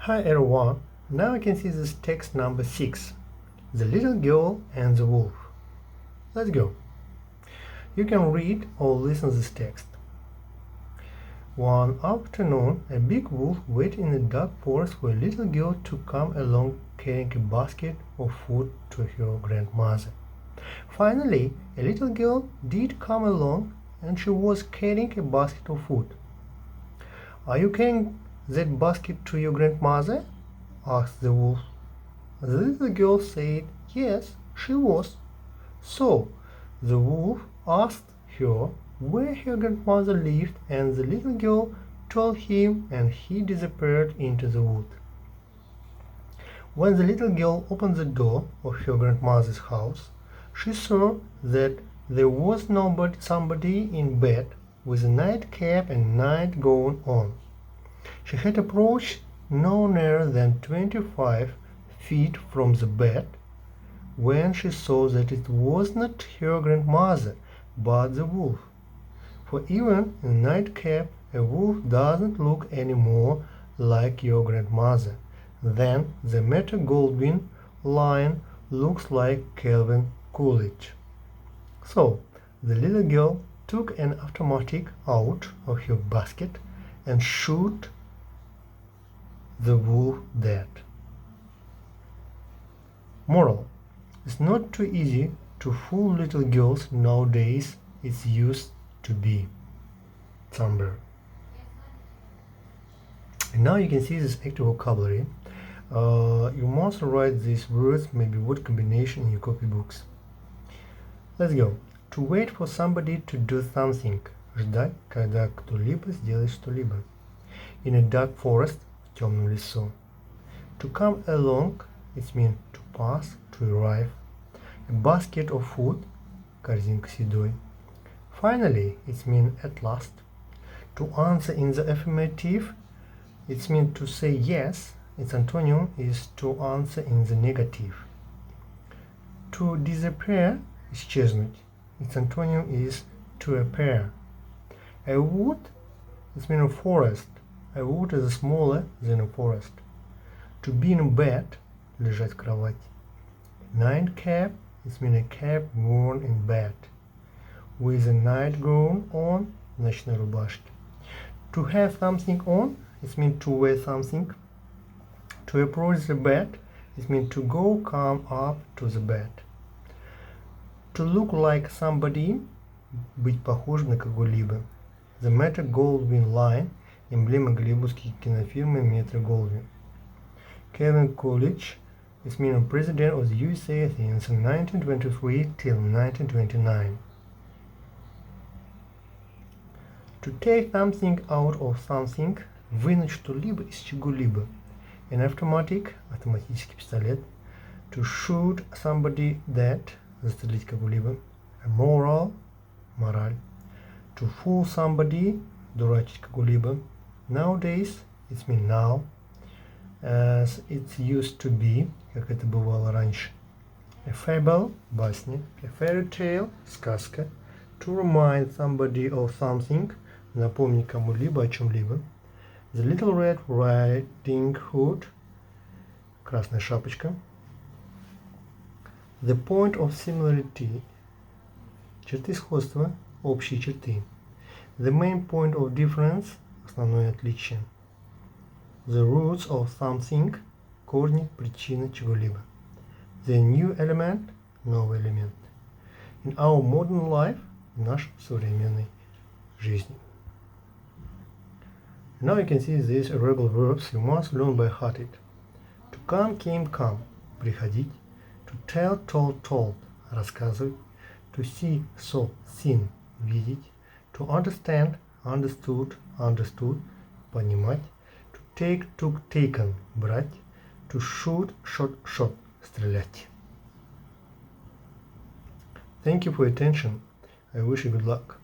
Hi everyone, now you can see this text number 6, The Little Girl and the Wolf. Let's go. You can read or listen to this text. One afternoon, a big wolf waited in the dark forest for a little girl to come along carrying a basket of food to her grandmother. Finally, a little girl did come along and she was carrying a basket of food. "Are you carrying that basket to your grandmother?" asked the wolf. The little girl said yes, she was. So the wolf asked her where her grandmother lived, and the little girl told him, and he disappeared into the wood. When the little girl opened the door of her grandmother's house, she saw that there was somebody in bed with a nightcap and nightgown on. She had approached no nearer than 25 feet from the bed when she saw that it was not her grandmother, but the wolf. For even in a nightcap, a wolf doesn't look any more like your grandmother than the Metro Goldwyn lion looks like Calvin Coolidge. So the little girl took an automatic out of her basket and shot the wolf dead. Moral: it's not too easy to fool little girls nowadays. It's used to be. Somewhere. And now you can see this active vocabulary. You must write these words, maybe word combination in your copybooks. Let's go. To wait for somebody to do something. Ждать, когда кто-либо сделает что-либо. In a dark forest, в темном лесу. To come along, it means to pass, to arrive. A basket of food, корзинка с едой. Finally, it means at last. To answer in the affirmative, it means to say yes. Its antonym is to answer in the negative. To disappear, исчезнуть. Its antonym is to appear. A wood, it means a forest. A wood is smaller than a forest. To be in bed, лежать в кровати. Nightcap, it means a cap worn in bed. With a nightgown on, ночной рубашке. To have something on, it means to wear something. To approach the bed, it means to come up to the bed. To look like somebody, быть похожим на кого-либо. The Metro Goldwyn line, эмблема голливудской кинофирмы Metro Goldwyn. Calvin Coolidge, it means president of the USA since 1923 till 1929. To take something out of something, вынуть что-либо из чего-либо. An automatic, автоматический пистолет. To shoot somebody dead, застрелить кого-либо. A moral, мораль. To fool somebody, дурачить кого-либо. Nowadays, it means now, as it used to be, как это бывало раньше. A fable, басня. A fairy tale, сказка. To remind somebody of something, напомнить кому-либо о чем-либо. The Little Red Riding Hood, красная шапочка. The point of similarity, черты сходства, общие черты. The main point of difference, основное отличие. The roots of something, корни, причина чего-либо. The new element, новый элемент. In our modern life, в нашей современной жизни. Now you can see these irregular verbs you must learn by heart it. To come, came, come, приходить. To tell, told, told, рассказывать. To see, saw, seen, видеть. To understand, understood, understood, понимать. To take, took, taken, брать. To shoot, shot, shot, стрелять. Thank you for your attention. I wish you good luck.